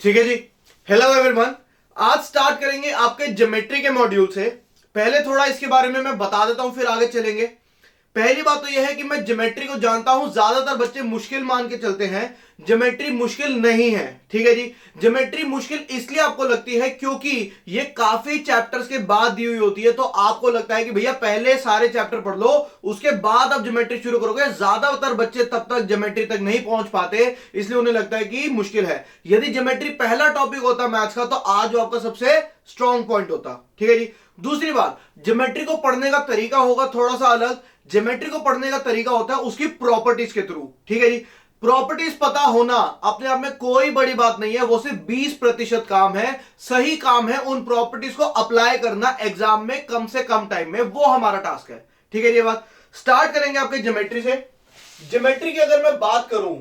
ठीक है जी। Hello everyone, आज स्टार्ट करेंगे आपके ज्योमेट्री के मॉड्यूल से। पहले थोड़ा इसके बारे में मैं बता देता हूं, फिर आगे चलेंगे। पहली बात तो यह है कि मैं ज्योमेट्री को जानता हूं, ज्यादातर बच्चे मुश्किल मान के चलते हैं। ज्योमेट्री मुश्किल नहीं है, ठीक है जी। ज्योमेट्री मुश्किल इसलिए आपको लगती है क्योंकि ये काफी चैप्टर्स के बाद दी हुई होती है, तो आपको लगता है कि भैया पहले सारे चैप्टर पढ़ लो, उसके बाद आप ज्योमेट्री शुरू करोगे। ज्यादातर बच्चे तब तक ज्योमेट्री तक नहीं पहुंच पाते, इसलिए उन्हें लगता है कि मुश्किल है। यदि ज्योमेट्री पहला टॉपिक होता मैथ्स का, तो आज वो आपका सबसे स्ट्रॉन्ग पॉइंट होता, ठीक है जी। दूसरी बात, ज्योमेट्री को पढ़ने का तरीका होगा थोड़ा सा अलग। ज्योमेट्री को पढ़ने का तरीका होता है उसकी प्रॉपर्टीज के थ्रू, ठीक है जी। प्रॉपर्टीज पता होना अपने आप में कोई बड़ी बात नहीं है, वो सिर्फ 20% काम है। सही काम है उन प्रॉपर्टीज को अप्लाई करना एग्जाम में कम से कम टाइम में, वो हमारा टास्क है, ठीक है। ये बात स्टार्ट करेंगे आपके ज्योमेट्री से। ज्योमेट्री की अगर मैं बात करूं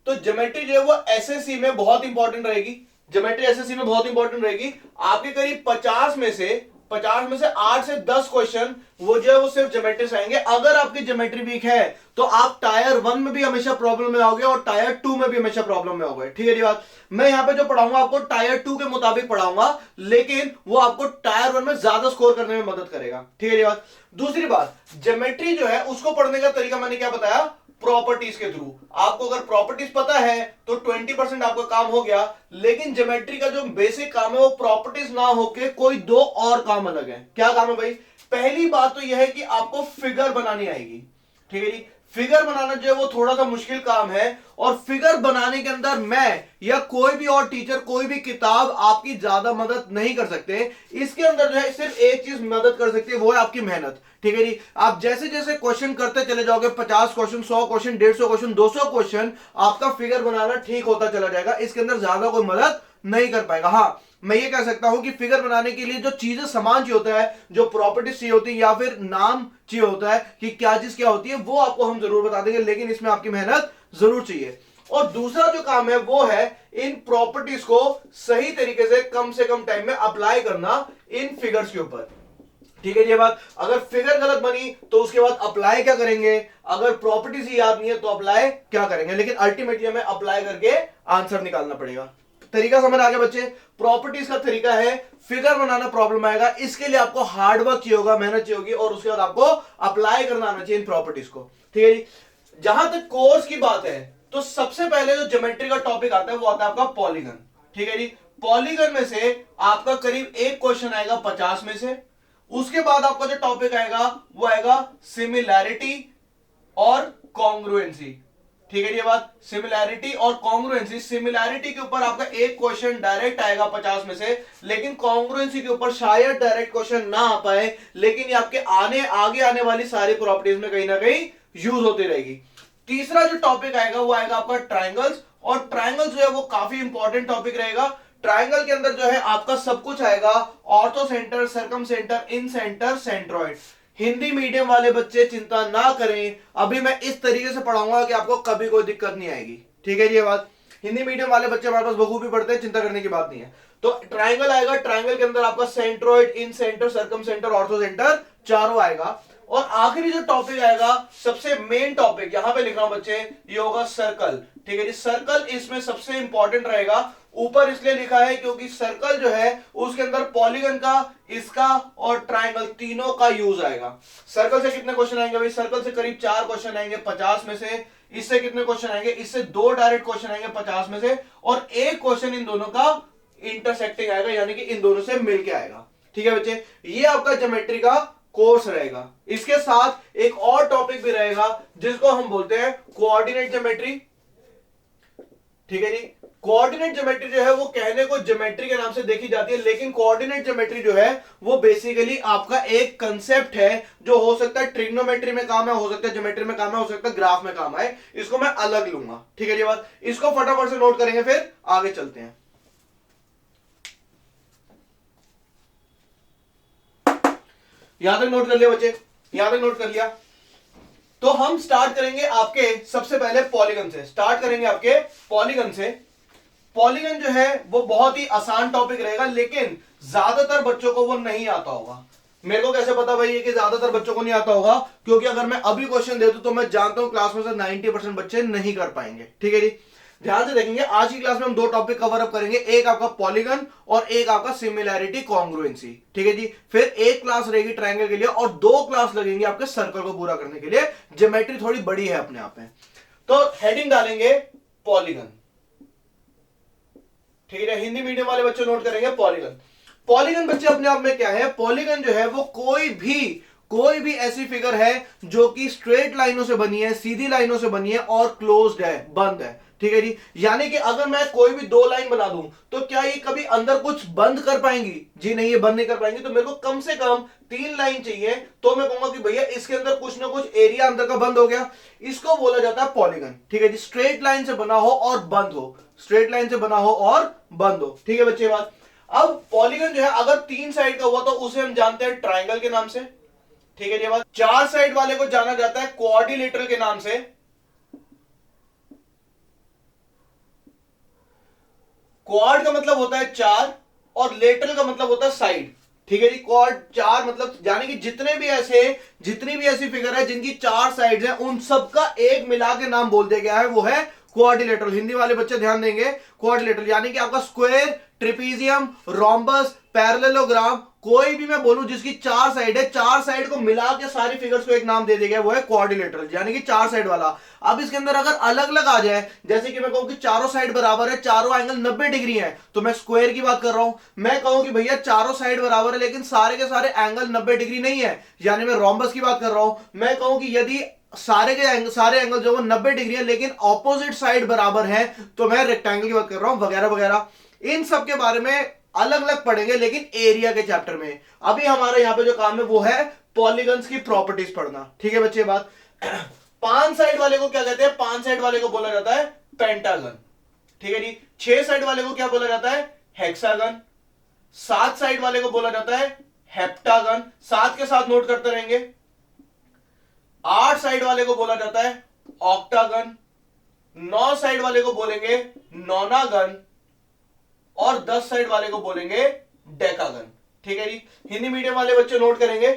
तो ज्योमेट्री जो है वो एसएससी में बहुत इंपॉर्टेंट रहेगी। ज्योमेट्री एसएससी में बहुत इंपॉर्टेंट रहेगी। आपके करीब 50 में से 8 से 10 क्वेश्चन वो जो है वो सिर्फ ज्योमेट्री से आएंगे। अगर आपकी ज्योमेट्री वीक है तो आप टायर 1 में भी हमेशा प्रॉब्लम में आओगे और टायर 2 में भी हमेशा प्रॉब्लम में आओगे, ठीक है जी बात। मैं यहां पे जो पढ़ाऊंगा आपको टायर 2 के मुताबिक पढ़ाऊंगा, लेकिन वो आपको टायर 1 में ज्यादा स्कोर करने में मदद करेगा, ठीक है जी बात। दूसरी बात, ज्योमेट्री जो है उसको पढ़ने का तरीका मैंने क्या बताया, प्रॉपर्टीज के थ्रू। आपको अगर प्रॉपर्टीज पता है तो 20% आपका काम हो गया। लेकिन ज्योमेट्री का जो बेसिक काम है वो प्रॉपर्टीज ना होके कोई दो और काम अलग है। क्या काम है भाई? पहली बात तो यह है कि आपको फिगर बनानी आएगी, ठीक है जी। फिगर बनाना जो है वो थोड़ा सा मुश्किल काम है, और फिगर बनाने के अंदर मैं या कोई भी और टीचर, कोई भी किताब आपकी ज्यादा मदद नहीं कर सकते। इसके अंदर जो है सिर्फ एक चीज मदद कर सकती है, वो है आपकी मेहनत, ठीक है जी। आप जैसे जैसे क्वेश्चन करते चले जाओगे, 50 क्वेश्चन, 100 क्वेश्चन, 150 क्वेश्चन, 200 क्वेश्चन, आपका फिगर बनाना ठीक होता चला जाएगा। इसके अंदर ज्यादा कोई मदद नहीं कर पाएगा। हाँ, मैं ये कह सकता हूं कि फिगर बनाने के लिए जो चीजें सामान चाहिए होता है, जो प्रॉपर्टीज चाहिए होती है या फिर नाम चाहिए होता है कि क्या चीज क्या होती है, वो आपको हम जरूर बता देंगे, लेकिन इसमें आपकी मेहनत जरूर चाहिए। और दूसरा जो काम है वो है इन प्रॉपर्टीज को सही तरीके से कम टाइम में अप्लाई करना इन फिगर्स के ऊपर, ठीक है ये बात। अगर फिगर गलत बनी तो उसके बाद अप्लाई क्या करेंगे, अगर प्रॉपर्टीज ही याद नहीं है तो अप्लाई क्या करेंगे, लेकिन अल्टीमेटली हमें अप्लाई करके आंसर निकालना पड़ेगा। तरीका समझ आ गया बच्चे? प्रॉपर्टीज का तरीका है, फिगर बनाना प्रॉब्लम आएगा, इसके लिए आपको हार्डवर्क चाहिए होगा, मेहनत चाहिए होगी, और उसके बाद आपको अप्लाई करना आना चाहिए इन प्रॉपर्टीज को, ठीक है जी। जहां तक कोर्स की बात है तो सबसे पहले जो ज्योमेट्री का टॉपिक आता है वो आता है आपका पॉलीगन, ठीक है जी। पॉलीगन में से आपका करीब एक क्वेश्चन आएगा 50 में से। उसके बाद आपका जो टॉपिक आएगा वो आएगा सिमिलैरिटी और कॉन्ग्रुएंसी, ठीक है ये बात। सिमिलैरिटी और कॉन्ग्रुएंसी, सिमिलैरिटी के ऊपर आपका एक क्वेश्चन डायरेक्ट आएगा 50 में से, लेकिन कॉन्ग्रुएंसी के ऊपर शायद डायरेक्ट क्वेश्चन ना आ पाए, लेकिन ये आपके आगे आने वाली सारी प्रॉपर्टीज में कहीं ना कहीं यूज होती रहेगी। तीसरा जो टॉपिक आएगा वो आएगा आपका ट्राइंगल्स, और ट्राइंगल जो है वो काफी इंपॉर्टेंट टॉपिक रहेगा। ट्राइंगल के अंदर जो है आपका सब कुछ आएगा, ऑर्थो सेंटर, सर्कम सेंटर, इन सेंटर, सेंट्रॉइड। हिंदी मीडियम वाले बच्चे चिंता ना करें, अभी मैं इस तरीके से पढ़ाऊंगा कि आपको कभी कोई दिक्कत नहीं आएगी, ठीक है जी ये बात। हिंदी मीडियम वाले बच्चे हमारे पास बखूबी पढ़ते हैं, चिंता करने की बात नहीं है। तो ट्राइंगल आएगा, ट्राइंगल के अंदर आपका centroid, incentre, circumcentre, orthocentre, चारों आएगा। और आखिरी जो टॉपिक आएगा, सबसे मेन टॉपिक यहां पे लिख रहा हूं बच्चे, ये होगा सर्कल, ठीक है जी। सर्कल इसमें सबसे इंपॉर्टेंट रहेगा। ऊपर इसलिए लिखा है क्योंकि सर्कल जो है उसके अंदर पॉलीगन का, इसका और ट्राइंगल तीनों का यूज आएगा। सर्कल से कितने क्वेश्चन आएंगे भाई? सर्कल से करीब 4 क्वेश्चन आएंगे 50 में से। इससे कितने क्वेश्चन आएंगे? इससे 2 डायरेक्ट क्वेश्चन आएंगे 50 में से, और एक क्वेश्चन इन दोनों का इंटरसेक्टिंग आएगा, यानी कि इन दोनों से मिलके आएगा, ठीक है बच्चे। ये आपका ज्योमेट्री का कोर्स रहेगा। इसके साथ एक और टॉपिक भी रहेगा जिसको हम बोलते हैं कोऑर्डिनेट ज्योमेट्री, ठीक है जी। कोऑर्डिनेट ज्योमेट्री जो है वो कहने को ज्योमेट्री के नाम से देखी जाती है, लेकिन कोऑर्डिनेट ज्योमेट्री जो है वो बेसिकली आपका एक कंसेप्ट है, जो हो सकता है ट्रिग्नोमेट्री में काम है, हो सकता है ज्योमेट्री में काम है, हो सकता है ग्राफ में काम है। इसको मैं अलग लूंगा, ठीक है जी बात। इसको फटाफट से नोट करेंगे, फिर आगे चलते हैं। यहां तक नोट कर लिया बच्चे? यहां तक नोट कर लिया? तो हम स्टार्ट करेंगे आपके सबसे पहले पॉलीगन से। स्टार्ट करेंगे आपके पॉलीगन से। पॉलीगन जो है वो बहुत ही आसान टॉपिक रहेगा, लेकिन ज्यादातर बच्चों को वो नहीं आता होगा। मेरे को कैसे पता भाई ये कि ज्यादातर बच्चों को नहीं आता होगा? क्योंकि अगर मैं अभी क्वेश्चन दे दूं तो मैं जानता हूं क्लास में से 90% बच्चे नहीं कर पाएंगे, ठीक है जी। ध्यान से देखेंगे। आज की क्लास में हम दो टॉपिक कवर अप करेंगे, एक आपका पॉलीगन और एक आपका सिमिलैरिटी कॉन्ग्रुएंसी, ठीक है जी। फिर एक क्लास रहेगी ट्रायंगल के लिए और दो क्लास लगेंगी आपके सर्कल को पूरा करने के लिए। ज्योमेट्री थोड़ी बड़ी है अपने आप में। तो हेडिंग डालेंगे पॉलीगन, ठीक है। हिंदी मीडियम वाले बच्चे नोट करेंगे पॉलीगन। पॉलीगन बच्चे अपने आप में क्या है? पॉलीगन जो है वो कोई भी ऐसी फिगर है जो कि स्ट्रेट लाइनों से बनी है, सीधी लाइनों से बनी है और क्लोज्ड है, बंद है, ठीक है जी। यानी कि अगर मैं कोई भी दो लाइन बना दूं तो क्या ये कभी अंदर कुछ बंद कर पाएंगी? जी नहीं, ये बंद नहीं कर पाएंगी। तो मेरे को कम से कम तीन लाइन चाहिए तो मैं कहूंगा कि भैया इसके अंदर कुछ ना कुछ एरिया अंदर का बंद हो गया। इसको बोला जाता है पॉलीगन, ठीक है जी। स्ट्रेट लाइन से बना हो और बंद हो, स्ट्रेट लाइन से बना हो और बंद हो, ठीक है बच्चे बात। अब पॉलीगन जो है अगर तीन साइड का हुआ तो उसे हम जानते हैं ट्राइंगल के नाम से, ठीक है जी बात। चार साइड वाले को जाना जाता है क्वाड्रिलेटरल के नाम से। क्वाड का मतलब होता है चार और लेटरल का मतलब होता है साइड, ठीक है जी। क्वाड चार मतलब यानी कि जितनी भी ऐसी फिगर है जिनकी चार साइड्स हैं उन सबका एक मिला के नाम बोल दिया गया है, वो है क्वाड्रिलेटरल। हिंदी वाले बच्चे ध्यान देंगे, क्वाड्रिलेटरल यानी कि आपका स्क्वायर, ट्रिपीजियम, रोम्बस, पैरेललोग्राम, कोई भी मैं बोलूं जिसकी चार साइड है, चार साइड को मिला के सारी फिगर्स को एक नाम दे दिया गया, वो है क्वाड्रिलेटरल यानी कि चार साइड वाला। अब इसके अंदर अगर अलग अलग आ जाए, जैसे कि मैं कहूं कि चारों साइड बराबर है, चारों एंगल 90 डिग्री है, तो मैं स्क्वायर की बात कर रहा हूं। मैं कहूं कि भैया चारों साइड बराबर है लेकिन सारे के सारे एंगल 90 डिग्री नहीं है, यानी मैं रोम्बस की बात कर रहा हूं। मैं कहूं कि यदि सारे एंगल जो वो 90 डिग्री है लेकिन ऑपोजिट साइड बराबर है, तो मैं रेक्टेंगल की बात कर रहा हूं, वगैरह वगैरह। इन सब के बारे में अलग अलग पढ़ेंगे लेकिन एरिया के चैप्टर में। अभी हमारा यहां पे जो काम है वो है पॉलीगन्स की प्रॉपर्टीज पढ़ना, ठीक है बच्चे बात। पांच साइड वाले को क्या कहते हैं? पांच साइड वाले को बोला जाता है पेंटागन, ठीक है जी। छह साइड वाले को क्या बोला जाता है? हेक्सागन। सात साइड वाले को बोला जाता है हेप्टागन, सात के साथ नोट करते रहेंगे। आठ साइड वाले को बोला जाता है ऑक्टागन। नौ साइड वाले को बोलेंगे नोनागन और 10 साइड वाले को बोलेंगे डेकागन, ठीक है जी। हिंदी मीडियम वाले बच्चे नोट करेंगे,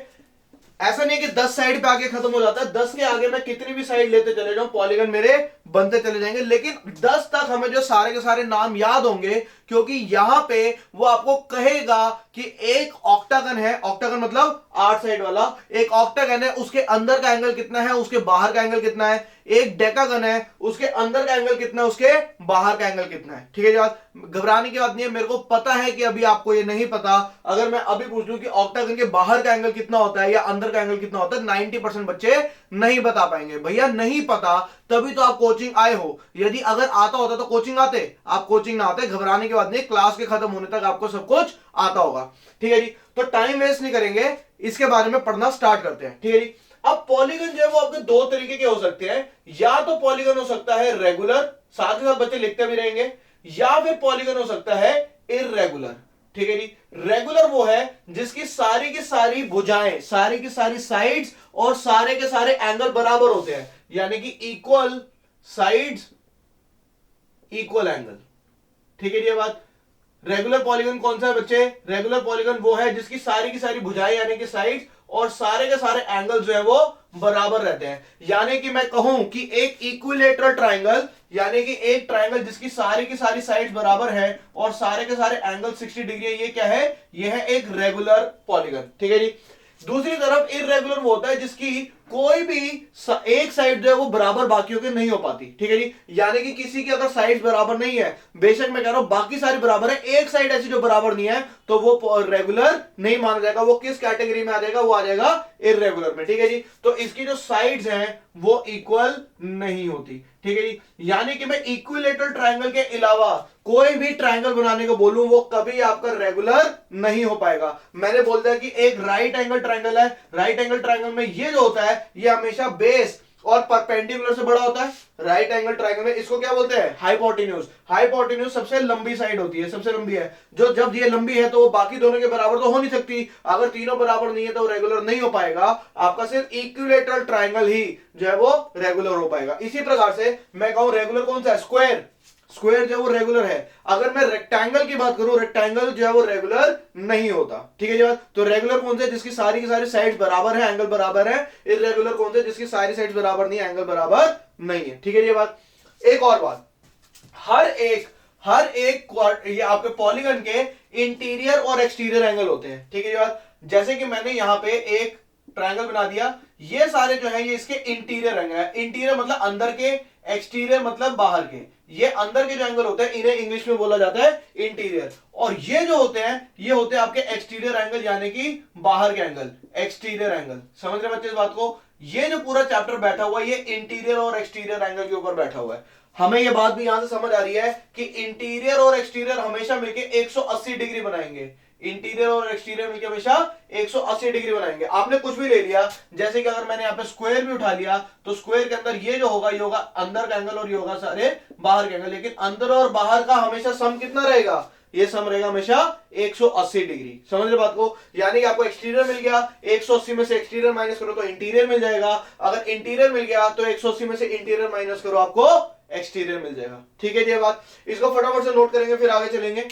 ऐसा नहीं है कि 10 साइड पे आगे खत्म हो जाता है, 10 के आगे मैं कितनी भी साइड लेते चले जाऊं पॉलीगन मेरे बनते चले जाएंगे, लेकिन 10 तक हमें जो सारे के सारे नाम याद होंगे, क्योंकि यहां पे वो आपको कहेगा कि एक ऑक्टागन है, ऑक्टागन मतलब 8 साइड वाला, एक ऑक्टागन है, उसके अंदर का एंगल कितना है, उसके बाहर का एंगल कितना है। एक डेकागन है, उसके अंदर का एंगल कितना है, उसके बाहर का एंगल कितना है, ठीक है जी बात। घबराने की बात नहीं है, मेरे को पता है कि अभी आपको ये नहीं पता। अगर मैं अभी पूछ लूं कि ऑक्टागन के बाहर का एंगल कितना होता है या अंदर का एंगल कितना होता है, 90% बच्चे नहीं बता पाएंगे। भैया नहीं पता तभी तो आप कोचिंग आए हो, यदि अगर आता होता तो कोचिंग आते, आप कोचिंग ना आते। घबराने की बात नहीं, क्लास के खत्म होने तक आपको सब कुछ आता होगा, ठीक है जी। तो टाइम वेस्ट नहीं करेंगे, इसके बारे में पढ़ना स्टार्ट करते हैं, ठीक है जी। अब पॉलीगन जो है वो आपके दो तरीके के हो सकते हैं, या तो पॉलीगन हो सकता है रेगुलर, साथ ही साथ बच्चे लिखते भी रहेंगे, या फिर पॉलीगन हो सकता है इररेगुलर, ठीक है जी। रेगुलर वो है जिसकी सारी की सारी भुजाएं, सारी की सारी साइड्स और सारे के सारे एंगल बराबर होते हैं, यानी कि इक्वल साइड्स इक्वल एंगल, ठीक है जी। ये बात रेगुलर पॉलीगन कौन सा है बच्चे? रेगुलर पॉलीगन वो है जिसकी सारी की सारी भुजाएं यानी कि साइड्स और सारे के सारे एंगल जो है वो बराबर रहते हैं। यानी कि मैं कहूं कि एक इक्विलेटरल ट्राइंगल यानी कि एक ट्राइंगल जिसकी सारी की सारी साइड्स बराबर है और सारे के सारे एंगल 60 डिग्री है, ये क्या है? ये है एक रेगुलर पॉलीगन, ठीक है जी। दूसरी तरफ इररेगुलर वो होता है जिसकी कोई भी एक साइड जो है वो बराबर बाकियों के नहीं हो पाती, ठीक है जी। यानी कि किसी की अगर साइड बराबर नहीं है, बेशक मैं कह रहा हूं बाकी सारी बराबर है, एक साइड ऐसी जो बराबर नहीं है, तो वो रेगुलर नहीं माना जाएगा। वो किस कैटेगरी में आ जाएगा? वो आ जाएगा इररेगुलर में, ठीक है जी। तो इसकी जो साइड्स हैं वो इक्वल नहीं होती, ठीक है जी। यानी कि मैं इक्विलेटरल ट्राइंगल के अलावा कोई भी ट्राइंगल बनाने को बोलूं वो कभी आपका रेगुलर नहीं हो पाएगा। मैंने बोल दिया कि एक राइट एंगल ट्राइंगल है, राइट एंगल ट्राइंगल में ये जो होता है ये हमेशा बेस और परपेंडिकुलर से बड़ा होता है। राइट एंगल ट्राइंगल में इसको क्या बोलते हैं? हाइपोटेन्यूज। हाइपोटेन्यूज सबसे लंबी साइड होती है, सबसे लंबी है, जो जब ये लंबी है तो वो बाकी दोनों के बराबर तो हो नहीं सकती। अगर तीनों बराबर नहीं है तो रेगुलर नहीं हो पाएगा, आपका सिर्फ इक्विलेटरल ट्राइंगल ही जो है वो रेगुलर हो पाएगा। इसी प्रकार से मैं कहूं रेगुलर कौन सा है? स्क्वायर। स्क्वायर जो है वो रेगुलर है। अगर मैं रेक्टेंगल की बात करूं, रेक्टेंगल जो है वो रेगुलर नहीं होता, ठीक है जी बात। तो रेगुलर कौन सा है? जिसकी सारी की सारी साइड्स बराबर है, एंगल बराबर है। इररेगुलर कौन सा है? जिसकी सारी साइड्स बराबर नहीं है, एंगल बराबर नहीं है, ठीक है जी बात। एक और बात, ये आपके पॉलीगन के इंटीरियर और एक्सटीरियर एंगल होते हैं, ठीक है जी बात। जैसे कि मैंने यहां पे एक ट्रायंगल बना दिया, ये सारे जो है ये इसके इंटीरियर एंगल है। इंटीरियर मतलब अंदर के, एक्सटीरियर मतलब बाहर के। ये अंदर के जो एंगल होते हैं इन्हें इंग्लिश में बोला जाता है इंटीरियर, और ये जो होते हैं ये होते हैं आपके एक्सटीरियर एंगल, यानी कि बाहर के एंगल, एक्सटीरियर एंगल। समझ रहे बच्चे इस बात को? ये जो पूरा चैप्टर बैठा हुआ है ये इंटीरियर और एक्सटीरियर एंगल के ऊपर बैठा हुआ है। हमें ये बात भी यहां से समझ आ रही है कि इंटीरियर और एक्सटीरियर हमेशा मिलके 180 डिग्री बनाएंगे। इंटीरियर और एक्सटीरियर मिलकर हमेशा 180 डिग्री बनाएंगे। आपने कुछ भी ले लिया, जैसे कि अगर मैंने यहाँ पे स्क्वायर भी उठा लिया, तो स्क्वायर के अंदर ये जो होगा ये होगा अंदर का एंगल और ये होगा सारे बाहर के एंगल, लेकिन अंदर और बाहर का हमेशा सम कितना रहेगा? ये सम रहेगा हमेशा 180 डिग्री। समझ रहे बात को? यानी कि आपको एक्सटीरियर मिल गया, 180 में से एक्सटीरियर माइनस करो तो इंटीरियर मिल जाएगा। अगर इंटीरियर मिल गया तो 180 में से इंटीरियर माइनस करो, आपको एक्सटीरियर मिल जाएगा। ठीक है जी बात, इसको फटाफट से नोट करेंगे फिर आगे चलेंगे।